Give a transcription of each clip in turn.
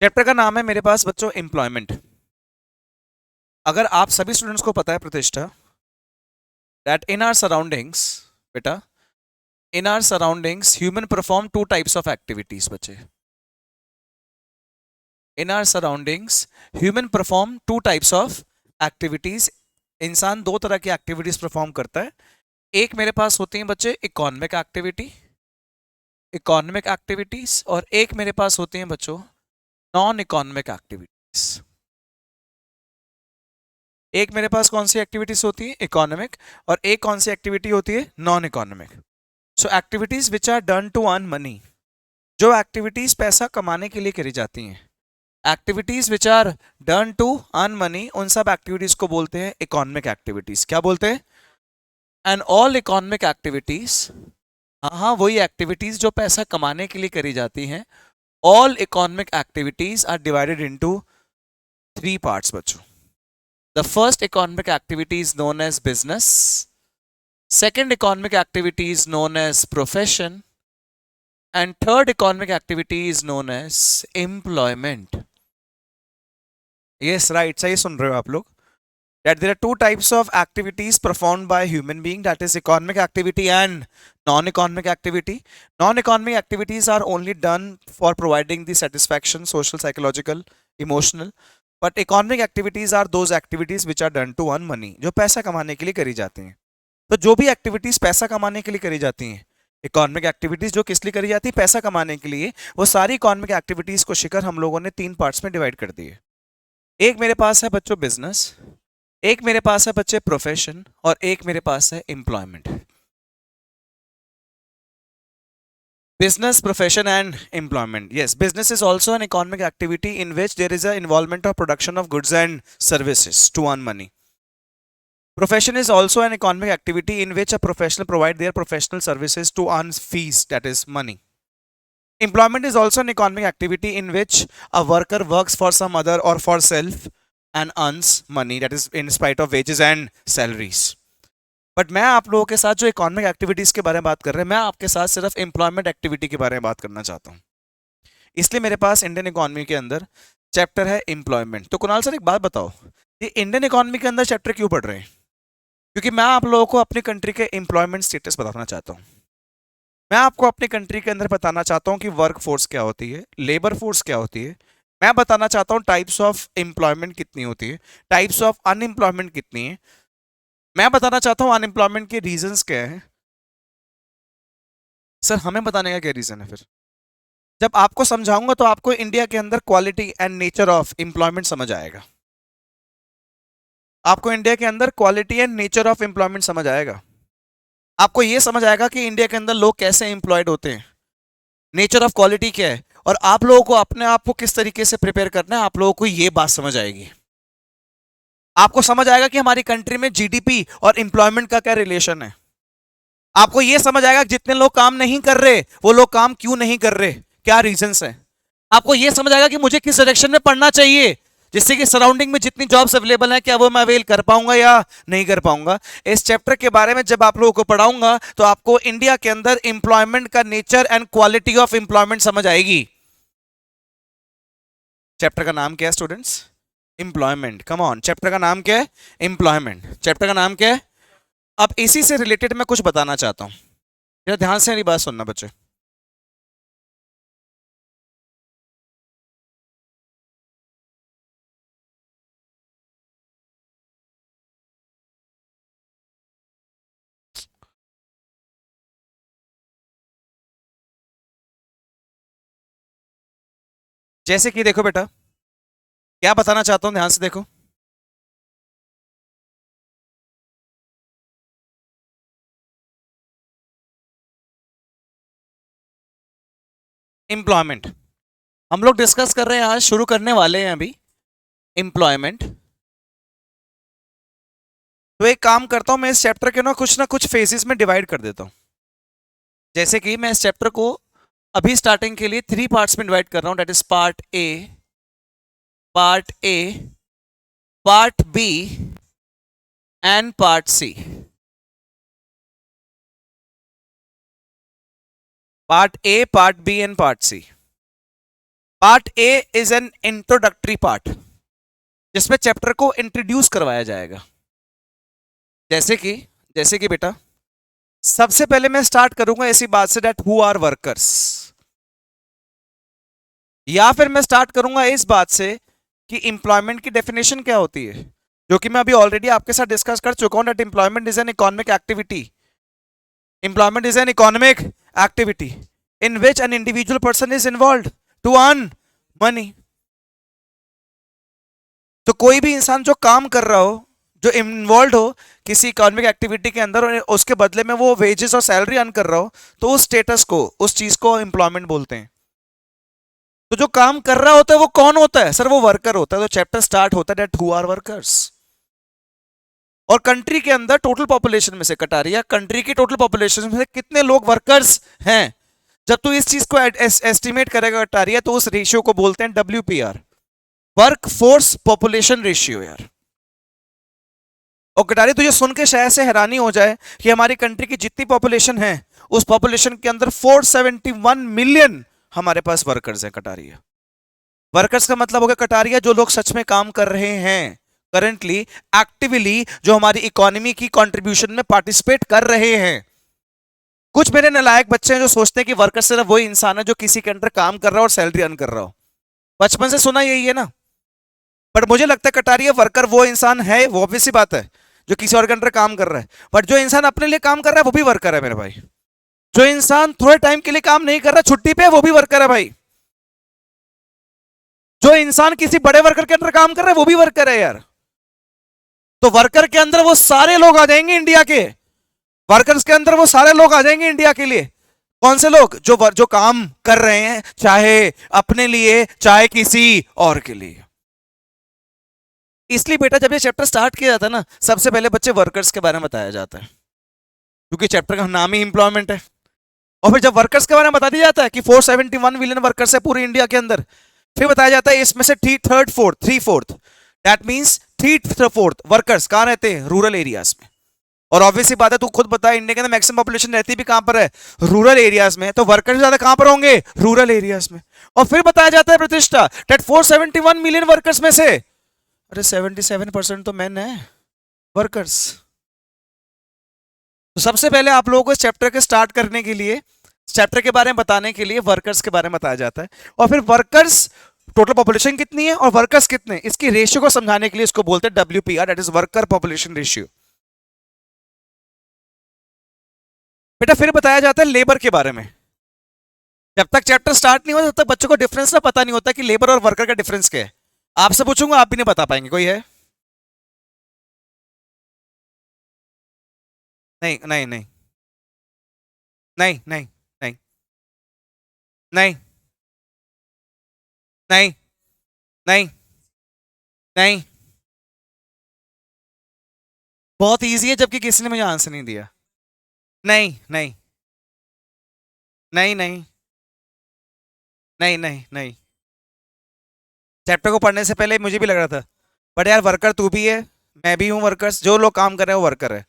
Chapter का नाम है मेरे पास बच्चों एम्प्लॉयमेंट। अगर आप सभी स्टूडेंट्स को पता है प्रतिष्ठा दैट इन आवर सराउंडिंग्स, बेटा, in our surroundings human perform two types of activities. बच्चे, in our surroundings human perform two types of activities. इंसान दो तरह की एक्टिविटीज परफॉर्म करता है। एक मेरे पास होती है बच्चे इकोनॉमिक एक्टिविटी, इकोनॉमिक एक्टिविटीज, और एक मेरे पास होती है बच्चों नॉन इकोनॉमिक एक्टिविटीज। एक मेरे पास कौन सी एक्टिविटीज होती है इकोनॉमिक, और एक कौन सी एक्टिविटी होती है non economic. So activities which are done to earn money, जो एक्टिविटीज पैसा कमाने के लिए करी जाती हैं, activities which are done to earn money, उन सब एक्टिविटीज को बोलते हैं इकोनॉमिक एक्टिविटीज। क्या बोलते हैं? एंड ऑल इकोनॉमिक एक्टिविटीज, हाँ हाँ वही एक्टिविटीज जो पैसा कमाने के लिए करी जाती हैं, all economic activities are divided into three parts बच्चों। The first economic activity is known as business. Second economic activity is known as profession. And third economic activity is known as employment. Yes, right. सही सुन रहे हो आप लोग। That there are two types of activities performed by human being, that is economic activity and non-economic activity. Non-economic activities are only done for providing the satisfaction, social, psychological, emotional. But economic activities are those activities which are done to earn money, जो पैसा कमाने के लिए करी जाती हैं। तो जो भी एक्टिविटीज पैसा कमाने के लिए करी जाती हैं, इकोनॉमिक एक्टिविटीज जो किस लिए करी जाती है पैसा कमाने के लिए, वो सारी इकोनॉमिक एक्टिविटीज को शिकर हम लोगों ने तीन पार्ट्स में डिवाइड कर दिए। एक मेरे पास है बच्चों बिजनेस, एक मेरे पास है बच्चे प्रोफेशन, और एक मेरे पास है employment. Business, profession and employment. Yes, business is also an economic activity in which there is an involvement of production of goods and services to earn money. Profession is also an economic activity in which a professional provide their professional services to earn fees, that is money. Employment is also an economic activity in which a worker works for some other or for self and earns money, that is in spite of wages and salaries. But मैं आप लोगों के साथ जो economic activities के बारे में बात कर रहे हैं, मैं आपके साथ सिर्फ एम्प्लॉयमेंट एक्टिविटी के बारे में बात करना चाहता हूं। इसलिए मेरे पास इंडियन इकोनॉमी के अंदर चैप्टर है एम्प्लॉयमेंट। तो कुणाल सर एक बात बताओ, ये इंडियन इकोनॉमी के अंदर चैप्टर क्यों पढ़ रहे हैं? क्योंकि मैं आप लोगों को अपनी कंट्री के एम्प्लॉयमेंट स्टेटस बताना चाहता हूँ। मैं आपको अपनी कंट्री के अंदर बताना चाहता हूँ कि वर्क फोर्स क्या होती है, लेबर फोर्स क्या होती है। मैं बताना चाहता हूँ टाइप्स ऑफ एम्प्लॉयमेंट कितनी होती है, टाइप्स ऑफ अनएम्प्लॉयमेंट कितनी है। मैं बताना चाहता हूँ अनएम्प्लॉयमेंट के रीजंस क्या है। सर हमें बताने का क्या रीजन है? फिर जब आपको समझाऊंगा तो आपको इंडिया के अंदर quality and nature of employment समझ आएगा। आपको इंडिया के अंदर quality and nature of employment समझ आएगा। आपको यह समझ आएगा कि इंडिया के अंदर लोग कैसे एम्प्लॉयड होते हैं, नेचर ऑफ क्वालिटी क्या है, और आप लोगों को अपने आप को किस तरीके से प्रिपेयर करना है। आप लोगों को यह बात समझ आएगी। आपको समझ आएगा कि हमारी कंट्री में जीडीपी और एम्प्लॉयमेंट का क्या रिलेशन है। आपको यह समझ आएगा कि जितने लोग काम नहीं कर रहे वो लोग काम क्यों नहीं कर रहे, क्या रीजंस है। आपको यह समझ आएगा कि मुझे किस डायरेक्शन में पढ़ना चाहिए, जिससे कि सराउंडिंग में जितनी जॉब्स अवेलेबल हैं क्या वो मैं अवेल कर पाऊंगा या नहीं कर पाऊंगा। इस चैप्टर के बारे में जब आप लोगों को पढ़ाऊंगा तो आपको इंडिया के अंदर एम्प्लॉयमेंट का nature and quality of employment समझ आएगी। चैप्टर का नाम क्या है students? Employment. Come on, chapter का नाम क्या है? एम्प्लॉयमेंट। चैप्टर का नाम क्या है? अब इसी से रिलेटेड मैं कुछ बताना चाहता हूं, जरा ध्यान से मेरी बात सुनना बच्चे। जैसे कि देखो बेटा, क्या बताना चाहता हूं, ध्यान से देखो। एम्प्लॉयमेंट हम लोग डिस्कस कर रहे हैं, आज शुरू करने वाले हैं अभी एम्प्लॉयमेंट। तो एक काम करता हूं, मैं इस चैप्टर के ना कुछ फेजेस में डिवाइड कर देता हूं। जैसे कि मैं इस चैप्टर को अभी स्टार्टिंग के लिए थ्री पार्ट्स में डिवाइड कर रहा हूं, that is part A, part A, part B and part C. Part A, part B and part C. Part A is an introductory part, जिसमें चैप्टर को इंट्रोड्यूस करवाया जाएगा। जैसे कि जैसे कि बेटा, सबसे पहले मैं स्टार्ट करूंगा ऐसी बात say that who are workers, या फिर मैं स्टार्ट करूंगा इस बात से कि एम्प्लॉयमेंट की डेफिनेशन क्या होती है, जो कि मैं अभी ऑलरेडी आपके साथ डिस्कस कर चुका हूं that employment is an economic activity. Employment is an economic activity in which an individual person is involve to earn money. तो कोई भी इंसान जो काम कर रहा हो, जो इन्वॉल्व हो किसी इकोनॉमिक एक्टिविटी के अंदर और उसके बदले में वो वेजेस और सैलरी अर्न कर रहा हो, तो उस स्टेटस को, उस चीज को एम्प्लॉयमेंट बोलते हैं। तो जो काम कर रहा होता है वो कौन होता है सर? वो वर्कर होता है। तो चैप्टर स्टार्ट होता है दैट हु आर वर्कर्स। और कंट्री के अंदर टोटल पॉपुलेशन में से, कटारिया कंट्री की टोटल पॉपुलेशन में से कितने लोग वर्कर्स हैं, जब तू इस चीज को एस्टिमेट करेगा कटारिया, तो उस रेशियो को बोलते हैं WPR, work force population ratio यार। और कटारी तुझे सुन के शायद से हैरानी हो जाए कि हमारी कंट्री की जितनी पॉपुलेशन है, उस पॉपुलेशन के अंदर 471 मिलियन हमारे पास वर्कर्स हैं कटारिया। वर्कर्स का मतलब हो गया कटारिया जो लोग सच में काम कर रहे हैं करंटली, एक्टिवली, जो हमारी इकोनॉमी की कंट्रीब्यूशन में पार्टिसिपेट कर रहे हैं। कुछ मेरे नालायक बच्चे हैं जो सोचते हैं कि वर्कर सिर्फ वही इंसान है जो किसी के अंडर काम कर रहा हो और सैलरी अर्न कर रहा हो। बचपन से सुना यही है ना। बट मुझे लगता है कटारिया वर्कर वो इंसान है, वो ऑब्वियस सी बात है, जो किसी और के अंडर काम कर रहा है। बट जो इंसान अपने लिए काम कर रहा है वो भी वर्कर है मेरे भाई। जो इंसान थोड़े टाइम के लिए काम नहीं कर रहा, छुट्टी पे है, वो भी वर्कर है भाई। जो इंसान किसी बड़े वर्कर के अंदर काम कर रहा है वो भी वर्कर है यार। तो वर्कर के अंदर वो सारे लोग आ जाएंगे इंडिया के, वर्कर्स के अंदर वो सारे लोग आ जाएंगे इंडिया के लिए। कौन से लोग? जो काम कर रहे हैं, चाहे अपने लिए चाहे किसी और के लिए। इसलिए बेटा जब ये चैप्टर स्टार्ट किया जाता है ना, सबसे पहले बच्चे वर्कर्स के बारे में बताया जाता है, क्योंकि चैप्टर का नाम ही इंप्लॉयमेंट है। और फिर जब वर्कर्स के बारे में बता दिया जाता है कि 471 मिलियन वर्कर्स है पूरे इंडिया के अंदर, फिर बताया जाता है इसमें से three fourth, that means three fourth workers कहाँ रहते हैं? रूरल एरियाज में। और ऑब्वियसली बात है, तू खुद बता, इंडिया के अंदर मैक्सिमम पॉपुलेशन रहती भी कहां पर है? रूरल एरियाज में। तो वर्कर्स ज्यादा कहां पर होंगे? रूरल एरियाज में। और फिर बताया जाता है प्रतिष्ठा दैट 471 मिलियन वर्कर्स में से, अरे 77% तो मैन है वर्कर्स। तो सबसे पहले आप लोगों को इस चैप्टर के स्टार्ट करने के लिए, चैप्टर के बारे में बताने के लिए वर्कर्स के बारे में बताया जाता है। और फिर वर्कर्स टोटल पॉपुलेशन कितनी है और वर्कर्स कितने, इसकी रेशियो को समझाने के लिए इसको बोलते हैं WPR, that is worker population ratio. बेटा फिर बताया जाता है लेबर के बारे में। जब तक चैप्टर स्टार्ट नहीं होता तब तक बच्चों को डिफरेंस ना पता नहीं होता कि लेबर और वर्कर का डिफरेंस क्या है। आपसे पूछूंगा आप भी नहीं बता पाएंगे। कोई है? नहीं नहीं नहीं नहीं नहीं नहीं नहीं नहीं नहीं नहीं। बहुत इजी है जबकि किसी ने मुझे आंसर नहीं दिया। नहीं नहीं नहीं नहीं नहीं नहीं नहीं। चैप्टर को पढ़ने से पहले मुझे भी लग रहा था, बट यार वर्कर तू भी है, मैं भी हूँ वर्कर्स, जो लोग काम कर रहे हैं वो वर्कर है।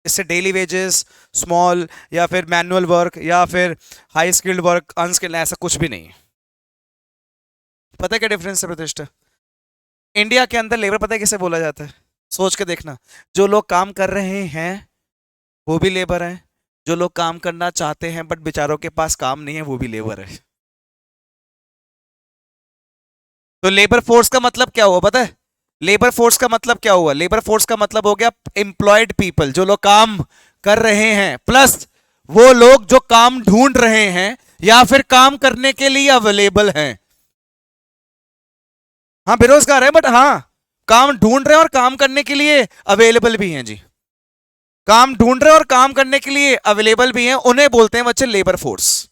इससे डेली वेजेस, स्मॉल या फिर मैनुअल वर्क या फिर हाई स्किल्ड वर्क, अनस्किल्ड, ऐसा कुछ भी नहीं है। पता है क्या डिफरेंस है प्रतिष्ठा? इंडिया के अंदर लेबर पता है किसे बोला जाता है? सोच के देखना। जो लोग काम कर रहे हैं वो भी लेबर है, जो लोग काम करना चाहते हैं बट बेचारों के पास काम नहीं है वो भी लेबर है। तो लेबर फोर्स का मतलब क्या हुआ पता है? लेबर फोर्स का मतलब क्या हुआ? लेबर फोर्स का मतलब हो गया एम्प्लॉयड पीपल, जो लोग काम कर रहे हैं, प्लस वो लोग जो काम ढूंढ रहे हैं या फिर काम करने के लिए अवेलेबल हैं। हाँ बेरोजगार है बट हाँ काम ढूंढ रहे हैं और काम करने के लिए अवेलेबल भी हैं जी। काम ढूंढ रहे हैं और काम करने के लिए अवेलेबल भी हैं, उन्हें बोलते हैं बच्चे लेबर फोर्स।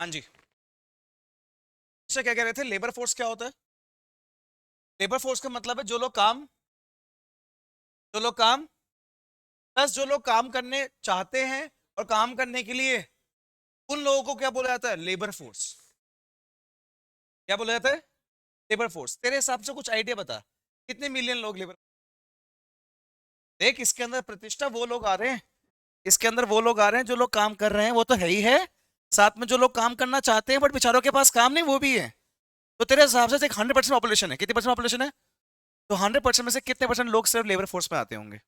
हाँ जी, इससे क्या कह रहे थे, लेबर फोर्स क्या होता है? लेबर फोर्स का मतलब है जो लोग काम प्लस जो लोग काम करने चाहते हैं और काम करने के लिए, उन लोगों को क्या बोला जाता है? Labour force. क्या बोला जाता है? Labour force. तेरे हिसाब से कुछ आइडिया बता, कितने मिलियन लोग लेबर? देख, इसके अंदर प्रतिष्ठा वो लोग आ रहे हैं, इसके अंदर वो लोग आ रहे हैं जो लोग काम कर रहे हैं, वो तो है ही है। साथ में जो लोग काम करना चाहते हैं बट बेचारों के पास काम नहीं, वो भी है। तो तेरे हिसाब से एक 100% पॉपुलेशन है, कितनी परसेंट पॉपुलेशन है? तो 100% में से कितने परसेंट लोग सिर्फ लेबर फोर्स में आते होंगे?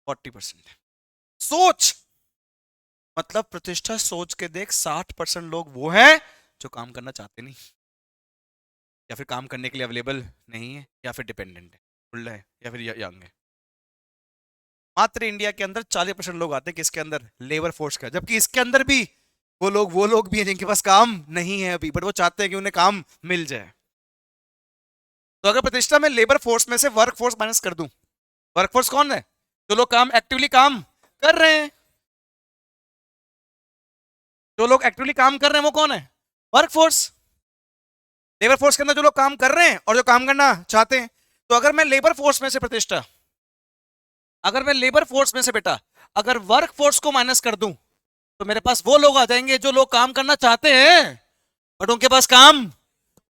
40%। सोच, मतलब प्रतिष्ठा सोच के देख, 60% लोग वो हैं जो काम करना चाहते नहीं, या फिर काम करने के लिए अवेलेबल नहीं है, या फिर डिपेंडेंट है, उल्टा है, या फिर यंग है। मात्र इंडिया के अंदर 40% लोग आते हैं किसके अंदर? लेबर फोर्स का। जबकि इसके अंदर भी वो लोग भी हैं जिनके पास काम नहीं है अभी, बट वो चाहते हैं कि उन्हें काम मिल जाए। तो अगर प्रतिष्ठा में लेबर फोर्स में से वर्क फोर्स माइनस कर दूं, वर्क फोर्स कौन है? जो लोग काम एक्टिवली काम कर रहे हैं, जो लोग एक्टिवली काम कर रहे हैं वो कौन है? Work force. लेबर फोर्स के अंदर जो लोग काम कर रहे हैं और जो काम करना चाहते हैं। तो अगर मैं लेबर फोर्स में से प्रतिष्ठा, अगर मैं लेबर फोर्स में से बेटा अगर वर्क फोर्स को माइनस कर दूं, तो मेरे पास वो लोग आ जाएंगे जो लोग काम करना चाहते हैं बट उनके पास काम,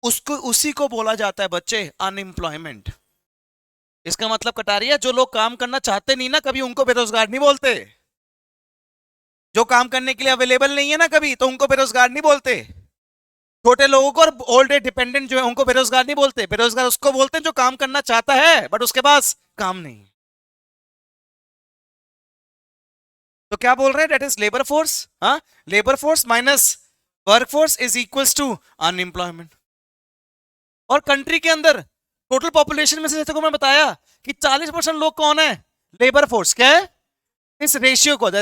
उसको उसी को बोला जाता है बच्चे अनएम्प्लॉयमेंट। इसका मतलब कटारिया, जो लोग काम करना चाहते नहीं ना कभी, उनको बेरोजगार नहीं बोलते। जो काम करने के लिए अवेलेबल नहीं है ना कभी, तो उनको बेरोजगार नहीं बोलते। छोटे लोगों को और ओल्ड एज डिपेंडेंट जो है उनको बेरोजगार नहीं बोलते। बेरोजगार उसको बोलते हैं जो काम करना चाहता है बट उसके पास काम नहीं। तो क्या बोल रहे हैं? That is labour force. हाँ, labour force minus work force is equals to unemployment. और कंट्री के अंदर टोटल पॉपुलेशन में से, जैसे को मैं बताया कि 40% लोग कौन है? Labour force. क्या है इस रेशियो को? The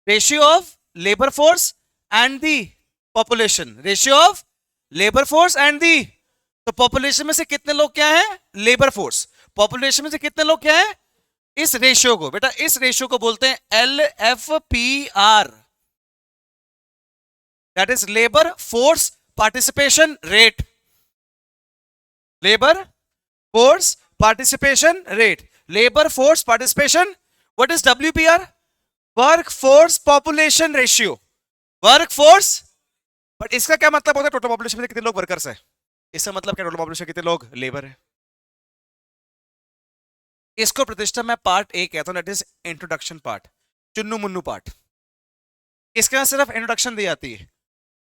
ratio of labour force and the population, ratio of labour force and the. तो पॉपुलेशन में से कितने लोग क्या है? Labour force. पॉपुलेशन में से कितने लोग क्या है? इस रेशियो को, बेटा इस रेशियो को बोलते हैं LFPR, that is labour force participation rate. Labour force participation rate, labour force participation. What is WPR? Work force population ratio, work force. But इसका क्या मतलब होता है? टोटल पॉपुलेशन में कितने लोग वर्कर्स है, इसका मतलब क्या? टोटल पॉपुलेशन कितने लोग लेबर है। इसको प्रतिष्ठा में पार्ट ए कहता हूं, that is introduction part, Chunnu Munnu part. इसके अंदर सिर्फ इंट्रोडक्शन दी जाती है,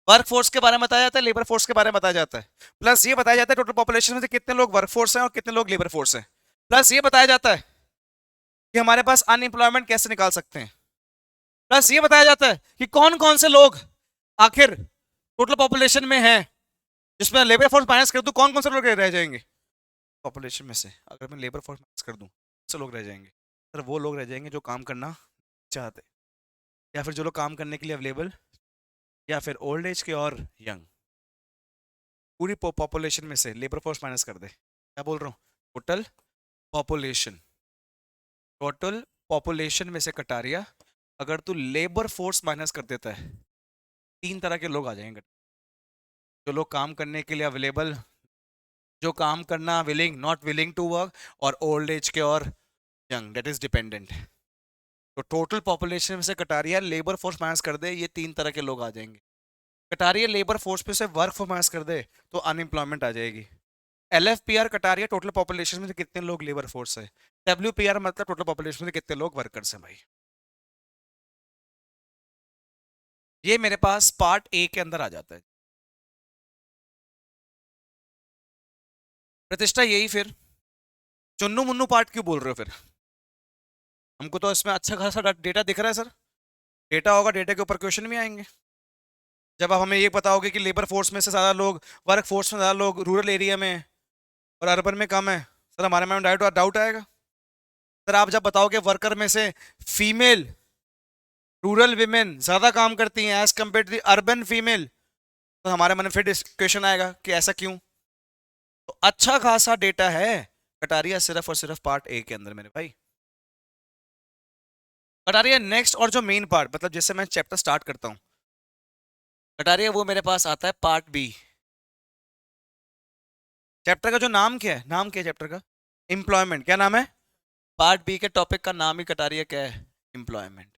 वर्क फोर्स के बारे में बताया जाता है, लेबर फोर्स के बारे में बताया जाता है, प्लस ये बताया जाता है टोटल पॉपुलेशन में से कितने लोग वर्क फोर्स हैं और कितने लोग लेबर फोर्स हैं, प्लस ये बताया जाता है कि हमारे पास अनएम्प्लॉयमेंट कैसे निकाल सकते हैं, प्लस ये बताया जाता है कि कौन कौन से लोग आखिर टोटल पॉपुलेशन में हैं, जिसमें लेबर फोर्स माइनस कर दूं कौन कौन से लोग रह जाएंगे पॉपुलेशन में से। अगर मैं लेबर फोर्स माइनस कर दूं से लोग रह जाएंगे, सर वो लोग रह जाएंगे जो काम करना चाहते, या फिर जो लोग काम करने के लिए अवेलेबल, या फिर ओल्ड एज के और यंग। पूरी पॉपुलेशन में से लेबर फोर्स माइनस कर दे, क्या बोल रहा हूँ? टोटल पॉपुलेशन, टोटल पॉपुलेशन में से कटारिया अगर तू लेबर फोर्स माइनस कर देता है, 3 तरह के लोग आ जाएंगे। जो लोग काम करने के लिए अवेलेबल, जो काम करना willing not willing to work, और ओल्ड एज के और यंग, दैट इज डिपेंडेंट। तो टोटल पॉपुलेशन में से कटारिया लेबर फोर्स माइनस कर दे, ये 3 तरह के लोग आ जाएंगे। कटारिया लेबर फोर्स पे से वर्क फोर्स माइनस कर दे तो अनएम्प्लॉयमेंट आ जाएगी। LFPR कटारिया टोटल पॉपुलेशन में से कितने लोग लेबर फोर्स है, WPR मतलब टोटल पॉपुलेशन में से कितने लोग वर्कर्स हैं भाई। ये मेरे पास पार्ट ए के अंदर आ जाता है। प्रतिष्ठा यही फिर चुन्नू मुन्नू पार्ट क्यों बोल रहे हो फिर? हमको तो इसमें अच्छा खासा डेटा दिख रहा है सर। डेटा होगा, डेटा के ऊपर क्वेश्चन भी आएंगे। जब आप हमें ये बताओगे कि लेबर फोर्स में से ज़्यादा लोग, वर्क फोर्स में ज़्यादा लोग रूरल एरिया में और अर्बन में कम है, सर हमारे माइंड में डाउट आएगा। सर आप जब बताओगे वर्कर में से फीमेल रूरल विमेन ज़्यादा काम करती हैं as compare to urban female, तो हमारे मन में फिर क्वेश्चन आएगा कि ऐसा क्यों। तो अच्छा खासा डेटा है कटारिया सिर्फ और सिर्फ पार्ट ए के अंदर मेरे भाई। कटारिया नेक्स्ट और जो मेन पार्ट, मतलब जैसे मैं चैप्टर स्टार्ट करता हूँ, कटारिया वो मेरे पास आता है पार्ट बी। चैप्टर का जो नाम क्या है, नाम क्या है चैप्टर का? एम्प्लॉयमेंट। क्या नाम है? पार्ट बी के टॉपिक का नाम ही कटारिया क्या है? एम्प्लॉयमेंट।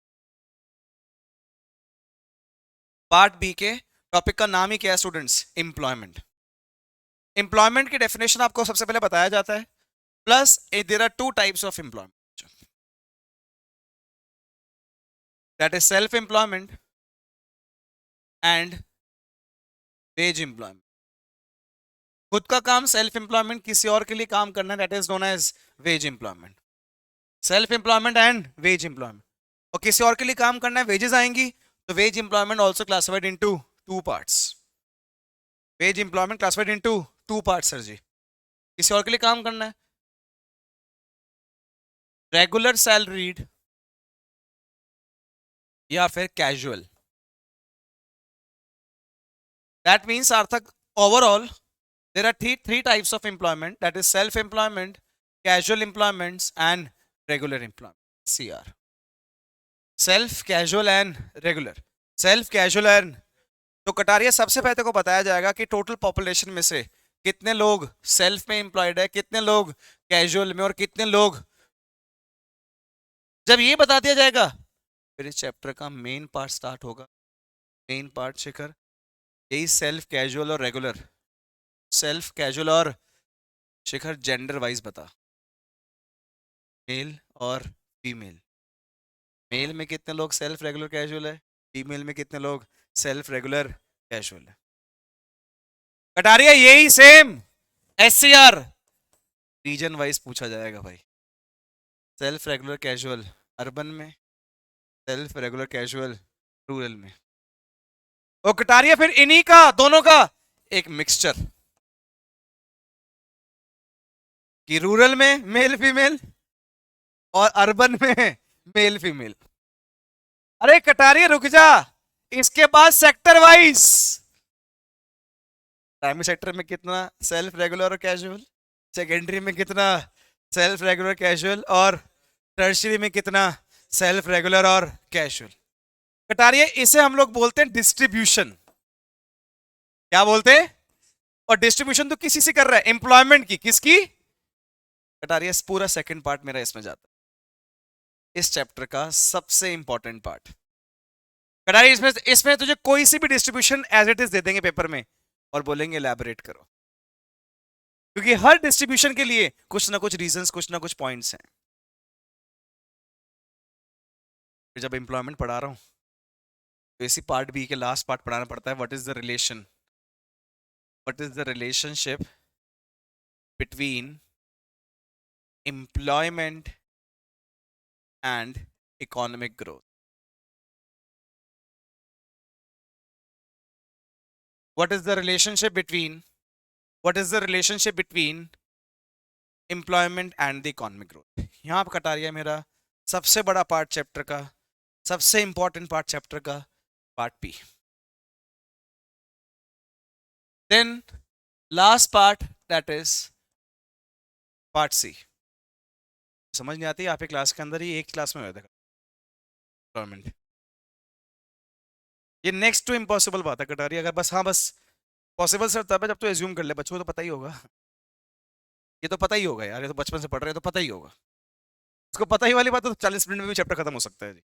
पार्ट बी के टॉपिक का नाम ही क्या है स्टूडेंट्स? एम्प्लॉयमेंट। एम्प्लॉयमेंट की डेफिनेशन आपको सबसे पहले बताया जाता है, plus there are two types of employment, that is self employment and wage employment. खुद का काम सेल्फ एम्प्लॉयमेंट, किसी और के लिए काम करना, that is known as wage employment. Self employment and wage employment. और किसी और के लिए काम करना है, वेजेस आएंगी, तो wage employment also classified into two parts. Wage employment classified into two parts sir ji. किसी और के लिए काम करना है, रेगुलर सैलरीड या फिर कैजुअल। दैट मीन्स सार्थक, overall there are three types of employment, that is self employment, casual employments and regular employment, CR। Self, casual and regular. Self, casual and, तो कटारिया सबसे पहले को बताया जाएगा कि टोटल पॉपुलेशन में से कितने लोग सेल्फ में एम्प्लॉयड है, कितने लोग कैजुअल में, और कितने लोग। जब ये बता दिया जाएगा फिर इस चैप्टर का मेन पार्ट स्टार्ट होगा। मेन पार्ट शिखर, यही सेल्फ, कैजुअल और रेगुलर। सेल्फ, कैजुअल और शिखर जेंडर वाइज बता, मेल और फीमेल। मेल में कितने लोग सेल्फ, रेगुलर, कैजुअल है, फीमेल में कितने लोग सेल्फ, रेगुलर, कैजुअल है। कटारिया यही सेम SCR रीजन वाइज पूछा जाएगा भाई। सेल्फ, रेगुलर, कैजुअल अर्बन में, सेल्फ, रेगुलर, कैजुअल रूरल में। और कटारिया फिर इन्हीं का, दोनों का एक मिक्सचर, कि रूरल में मेल फीमेल और अर्बन में मेल फीमेल। अरे कटारिया रुक जा, इसके बाद सेक्टर वाइज, प्राइमरी सेक्टर में कितना सेल्फ, रेगुलर और कैजुअल, सेकेंडरी में कितना सेल्फ, रेगुलर, कैजुअल, और टर्शियरी में कितना सेल्फ, रेगुलर और कैजुअल। कटारिया इसे हम लोग बोलते हैं डिस्ट्रीब्यूशन। क्या बोलते हैं? और डिस्ट्रीब्यूशन तो किसी से कर रहा है, एम्प्लॉयमेंट की, किसकी? कटारिया पूरा सेकंड पार्ट मेरा इसमें जाता है, इस चैप्टर का सबसे इंपॉर्टेंट पार्ट। कटारिया इसमें इसमें तुझे कोई सी भी डिस्ट्रीब्यूशन एज इट इज दे देंगे पेपर में और बोलेंगे एलैबोरेट करो, क्योंकि हर डिस्ट्रीब्यूशन के लिए कुछ ना कुछ रीजंस, कुछ ना कुछ पॉइंट्स हैं। फिर जब एम्प्लॉयमेंट पढ़ा रहा हूं तो इसी पार्ट बी के लास्ट पार्ट पढ़ाना पड़ता है, what is the relationship between employment and economic growth. what is the relationship between what is the relationship between employment and the economic growth। यहाँ पर कटारिया मेरा सबसे बड़ा पार्ट चैप्टर का, सबसे इंपॉर्टेंट पार्ट चैप्टर का, part B. Then last part, that is part C. समझ नहीं आती, आपके क्लास के अंदर ही एक क्लास में हो जाएगा एम्प्लॉयमेंट। ये नेक्स्ट टू इम्पॉसिबल बात है कटारिया, अगर बस, हाँ बस पॉसिबल सर तब है जब तो एज्यूम कर ले, बच्चों को तो पता ही होगा, ये तो पता ही होगा यार, ये तो बचपन से पढ़ रहे हैं तो पता ही होगा। इसको पता ही वाली बात तो 40 मिनट में भी चैप्टर खत्म हो सकता है जी।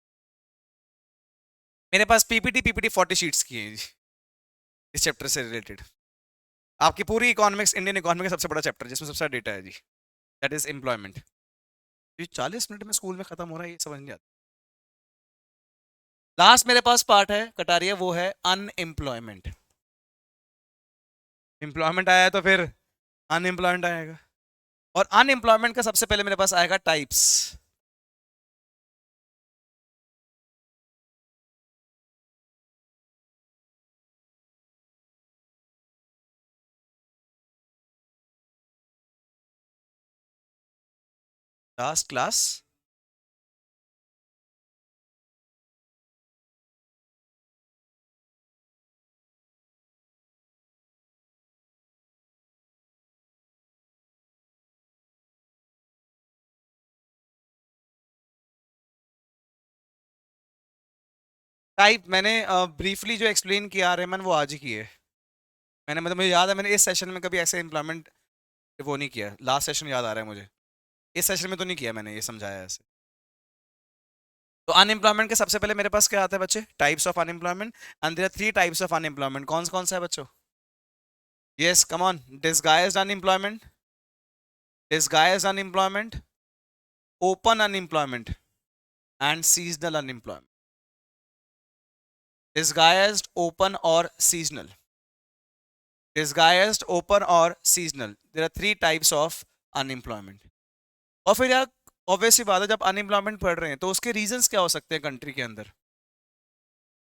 मेरे पास पीपीटी 40 शीट्स की है जी, इस चैप्टर से रिलेटेड। आपकी पूरी इकोनॉमिक्स, इंडियन इकोनॉमी का सबसे बड़ा चैप्टर जिसमें सबसे सारा डेटा है जी, दैट इज एम्प्लॉयमेंट। ये 40 मिनट में स्कूल में खत्म हो रहा है, ये समझ नहीं आता। लास्ट मेरे पास पार्ट है कटारिया, वो है अनएम्प्लॉयमेंट। एम्प्लॉयमेंट आया है तो फिर अनएम्प्लॉयमेंट आएगा, और अनएम्प्लॉयमेंट का सबसे पहले मेरे पास आएगा टाइप्स। लास्ट क्लास टाइप मैंने ब्रीफली जो एक्सप्लेन किया रेमन वो आज ही की है मैंने, मतलब मुझे याद है मैंने इस सेशन में कभी ऐसे एम्प्लॉयमेंट वो नहीं किया, लास्ट सेशन याद आ रहा है मुझे, इस सेशन में तो नहीं किया मैंने ये समझाया ऐसे। तो अनएम्प्लॉयमेंट के सबसे पहले मेरे पास क्या आता है बच्चे, types of unemployment, and there are 3 types of unemployment. कौन कौन सा है बच्चों? Yes come on, disguised unemployment, disguised unemployment, open unemployment and seasonal unemployment. Disguised, open और सीजनल, disguised, open और seasonal, there are 3 types of unemployment। और फिर यार ऑब्वियसली बात है जब अनएम्प्लॉयमेंट पढ़ रहे हैं तो उसके रीजंस क्या हो सकते हैं कंट्री के अंदर,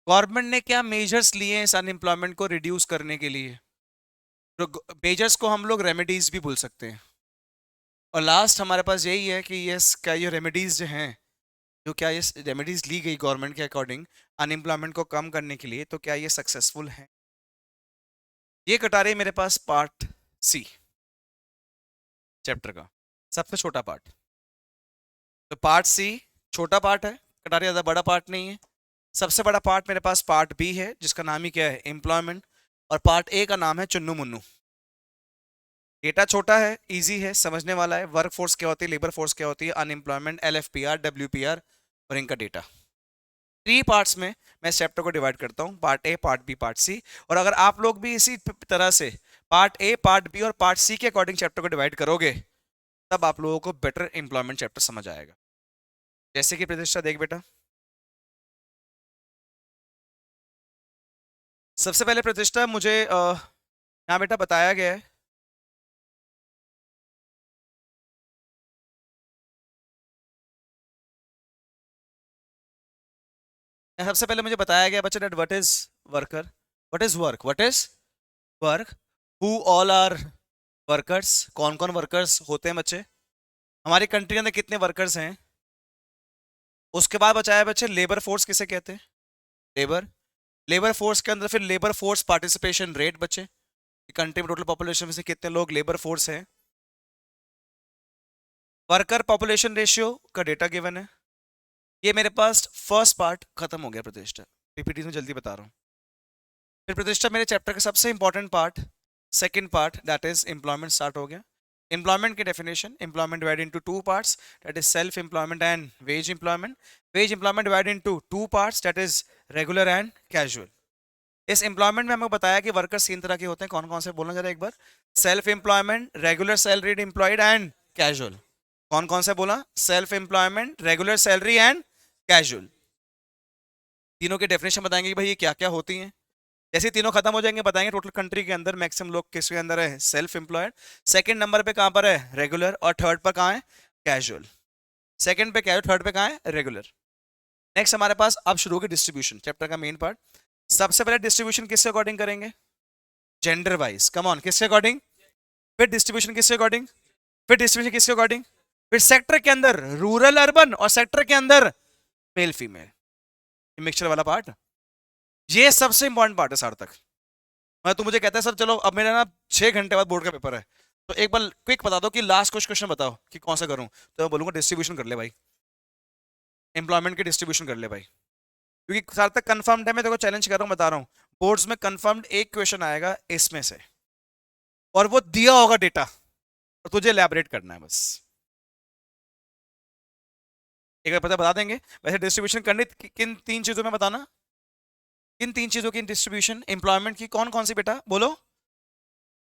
गवर्नमेंट ने क्या मेजर्स लिए हैं इस अनएम्प्लॉयमेंट को रिड्यूस करने के लिए, तो मेजर्स को हम लोग रेमेडीज भी बोल सकते हैं। और लास्ट हमारे पास यही है कि ये क्या ये रेमेडीज जो हैं, जो क्या ये रेमेडीज ली गई गवर्नमेंट के अकॉर्डिंग अनएम्प्लॉयमेंट को कम करने के लिए, तो क्या ये सक्सेसफुल है। ये कटा रही है मेरे पास पार्ट सी चैप्टर का सबसे छोटा पार्ट। तो पार्ट सी छोटा पार्ट है, कटारी ज़्यादा बड़ा पार्ट नहीं है। सबसे बड़ा पार्ट मेरे पास पार्ट बी है जिसका नाम ही क्या है, एम्प्लॉयमेंट। और पार्ट ए का नाम है चुन्नू मुन्नू। डेटा छोटा है, इजी है, समझने वाला है। वर्क फोर्स क्या होती है, लेबर फोर्स क्या होती है, अनएम्प्लॉयमेंट, LFPR, WPR और इनका डेटा। 3 पार्ट्स में मैं इस चैप्टर को डिवाइड करता हूँ, part A, part B, part C. और अगर आप लोग भी इसी तरह से पार्ट ए, पार्ट बी और पार्ट सी के अकॉर्डिंग चैप्टर को डिवाइड करोगे तब आप लोगों को बेटर एम्प्लॉयमेंट चैप्टर समझ आएगा। जैसे कि प्रतिष्ठा देख बेटा, सबसे पहले प्रतिष्ठा मुझे यहाँ बेटा बताया गया है सबसे पहले मुझे बताया गया बच्चे that what is worker, what is work, what is work, who all are workers, कौन कौन वर्कर्स होते हैं बच्चे, हमारी कंट्री के अंदर कितने वर्कर्स हैं। उसके बाद बचाया बच्चे लेबर फोर्स किसे कहते हैं, लेबर, लेबर फोर्स के अंदर फिर लेबर फोर्स पार्टिसिपेशन रेट बच्चे, कंट्री में टोटल पॉपुलेशन में से कितने लोग लेबर फोर्स हैं। वर्कर पॉपुलेशन रेशियो का डेटा गिवन है। ये मेरे पास फर्स्ट पार्ट खत्म हो गया प्रतिष्ठा, पीपीटी में जल्दी बता रहा हूँ। फिर प्रतिष्ठा मेरे चैप्टर का सबसे important part, second part, that is employment start हो गया। एम्प्लॉयमेंट की definition, employment divide into 2 parts, that is self employment and wage employment. Veg employment divide into 2 parts, that is regular and casual. इस employment में हमको बताया कि workers 3 तरह के होते हैं, कौन कौन से बोलना जरा एक बार, self employment, regular salaried employed and casual. कौन कौन से बोला, self employment, regular salary and casual. तीनों की डेफिनेशन बताएंगे कि भाई ये क्या क्या होती हैं। जैसे तीनों खत्म हो जाएंगे बताएंगे टोटल कंट्री के अंदर मैक्सिमम लोग किसके अंदर है, सेल्फ एम्प्लॉयड। सेकंड नंबर पे कहां पर है, रेगुलर, और थर्ड पर कहां है, कैजुअल। सेकंड पे कैजुअल, थर्ड पे कहां है, रेगुलर। नेक्स्ट हमारे पास अब शुरू होगी डिस्ट्रीब्यूशन, चैप्टर का मेन पार्ट। सबसे पहले डिस्ट्रीब्यूशन किसके अकॉर्डिंग करेंगे, जेंडर वाइज, कम ऑन, किसके अकॉर्डिंग, फिर डिस्ट्रीब्यूशन किसके अकॉर्डिंग, फिर डिस्ट्रीब्यूशन किसके अकॉर्डिंग, फिर सेक्टर के अंदर रूरल अर्बन और सेक्टर के अंदर मेल फीमेल, मिक्सचर वाला पार्ट। ये सबसे इंपॉर्टेंट पार्ट है सर तक। मैं तो मुझे कहता है सर चलो अब मेरा ना 6 घंटे बाद बोर्ड का पेपर है, तो एक बार क्विक बता दो कि लास्ट कुछ क्वेश्चन बताओ कि कौन सा करूं, तो मैं बोलूंगा डिस्ट्रीब्यूशन कर ले भाई, एम्प्लॉयमेंट की डिस्ट्रीब्यूशन कर ले भाई, क्योंकि सर तक कंफर्म्ड है। मैं देखो चैलेंज कर रहा हूं, बता रहा हूं, बोर्ड्स में कंफर्म्ड एक क्वेश्चन आएगा इसमें से, और वो दिया होगा डेटा और तुझे एलैबोरेट करना है बस। एक बार पता बता देंगे। वैसे डिस्ट्रीब्यूशन करनी किन 3 चीजों में बताना, किन 3 चीजों की डिस्ट्रीब्यूशन एम्प्लॉयमेंट की, कौन कौन सी बेटा बोलो,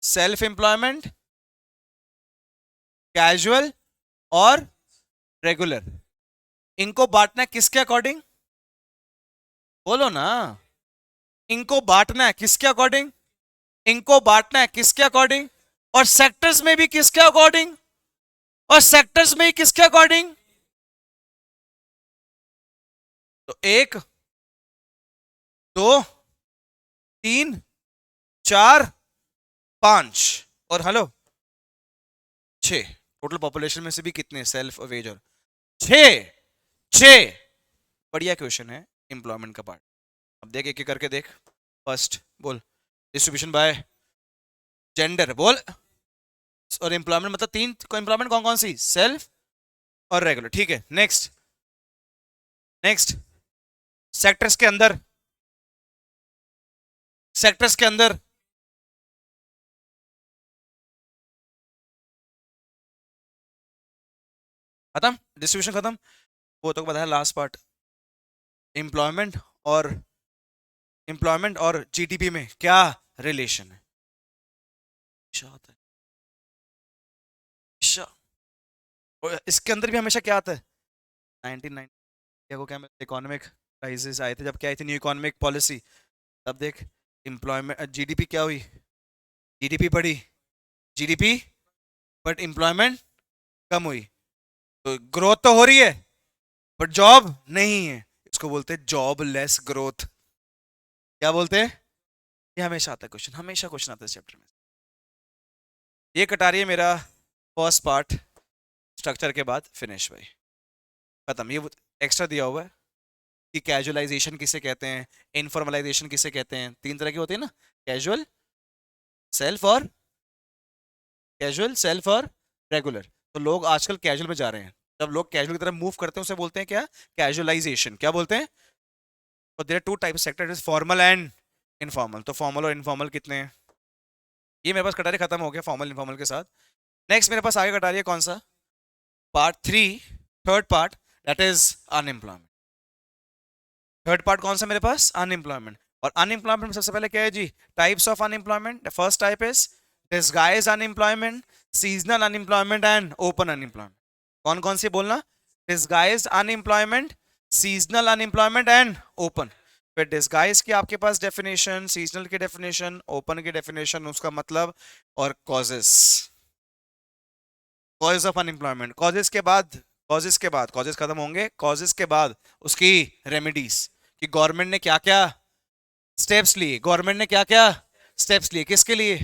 सेल्फ एम्प्लॉयमेंट, कैजुअल और रेगुलर। इनको बांटना है किसके अकॉर्डिंग, बोलो ना, इनको बांटना है किसके अकॉर्डिंग, इनको बांटना है किसके अकॉर्डिंग, और सेक्टर्स में भी किसके अकॉर्डिंग, और सेक्टर्स में ही किसके अकॉर्डिंग। तो 1 2 3 4 5 और हेलो 6, टोटल पॉपुलेशन में से भी कितने सेल्फ और वेज, और 6 6। बढ़िया क्वेश्चन है एम्प्लॉयमेंट का पार्ट। अब देख एक एक करके देख। फर्स्ट बोल, डिस्ट्रीब्यूशन बाय जेंडर बोल, और एम्प्लॉयमेंट मतलब 3 एम्प्लॉयमेंट कौन कौन सी, सेल्फ और रेगुलर, ठीक है। नेक्स्ट नेक्स्ट, सेक्टर्स के अंदर सेक्टर्स के अंदर। खत्म, डिस्ट्रीब्यूशन खत्म। वो तो बताया लास्ट पार्ट, एम्प्लॉयमेंट और जीडीपी में क्या रिलेशन है। अच्छा आता है, अच्छा। और इसके अंदर भी हमेशा क्या आता है, 1990 को क्या इकोनॉमिक क्राइसिस आए थे, जब क्या आई थी न्यू इकोनॉमिक पॉलिसी, तब देख एम्प्लॉयमेंट जीडीपी क्या हुई, जीडीपी बढ़ी, जीडीपी बट एम्प्लॉयमेंट कम हुई, तो ग्रोथ तो हो रही है बट जॉब नहीं है, इसको बोलते हैं जॉबलेस ग्रोथ। क्या बोलते हैं, ये हमेशा आता है क्वेश्चन, हमेशा क्वेश्चन आता है इस चैप्टर में। ये कटा रही है मेरा फर्स्ट पार्ट, स्ट्रक्चर के बाद फिनिश भाई, खत्म। ये एक्स्ट्रा दिया हुआ है कि कैजुअलाइजेशन किसे कहते हैं, इनफॉर्मलाइजेशन किसे कहते हैं, तीन तरह के होते हैं ना, कैजुअल, सेल्फ और रेगुलर। तो लोग आजकल कैजुअल में जा रहे हैं, जब लोग कैजुअल की तरफ मूव करते हैं उसे बोलते हैं क्या, कैजुअलाइजेशन। क्या बोलते हैं, और there are two types sector, is formal and informal. तो फॉर्मल और इनफॉर्मल कितने हैं, ये मेरे पास कटारी खत्म हो गया फॉर्मल इनफॉर्मल के साथ। नेक्स्ट मेरे पास आगे कटारी है कौन सा, part 3, third part, that is unemployment. Third part कौन सा मेरे पास, अनएम्प्लॉयमेंट। और अनएम्प्लॉयमेंट में सबसे पहले क्या है जी, types of unemployment. First type is disguise unemployment, seasonal unemployment and open unemployment. कौन कौन सी बोलना, disguise unemployment, seasonal unemployment and open. फिर डिसगाइज की आपके पास डेफिनेशन, सीजनल की डेफिनेशन, ओपन की डेफिनेशन, उसका मतलब, और causes, causes of unemployment. Causes खत्म होंगे, कॉजेस के बाद उसकी रेमेडीज, कि गवर्नमेंट ने क्या क्या स्टेप्स लिए, किसके लिए,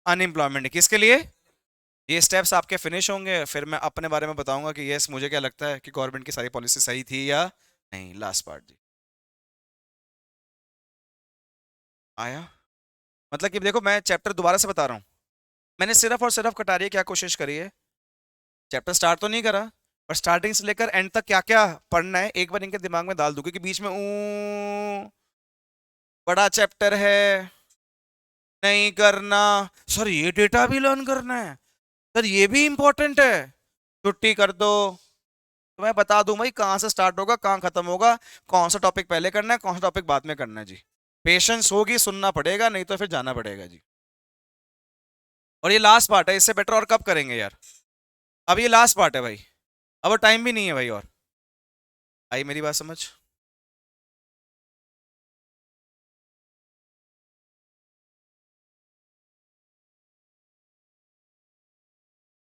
अनएम्प्लॉयमेंट, किसके लिए। ये स्टेप्स आपके फिनिश होंगे, फिर मैं अपने बारे में बताऊंगा कि यस मुझे क्या लगता है कि गवर्नमेंट की सारी पॉलिसी सही थी या नहीं। लास्ट पार्ट जी आया, मतलब कि देखो मैं चैप्टर दोबारा से बता रहा हूँ, मैंने सिर्फ और सिर्फ कटारिया क्या कोशिश करी है, चैप्टर स्टार्ट तो नहीं करा, पर स्टार्टिंग से लेकर एंड तक क्या क्या पढ़ना है एक बार इनके दिमाग में डाल दूं, क्योंकि बीच में बड़ा चैप्टर है, नहीं करना, सर ये डेटा भी लर्न करना है, सर ये भी इंपॉर्टेंट है, छुट्टी कर दो। तो मैं बता दूं भाई कहाँ से स्टार्ट होगा कहाँ खत्म होगा, कौन सा टॉपिक पहले करना है कौन सा टॉपिक बाद में करना है जी। पेशेंस होगी, सुनना पड़ेगा, नहीं तो फिर जाना पड़ेगा जी। और ये लास्ट पार्ट है, इससे बेटर और कब करेंगे यार, अब ये लास्ट पार्ट है भाई, अब टाइम भी नहीं है भाई, और आई मेरी बात समझ।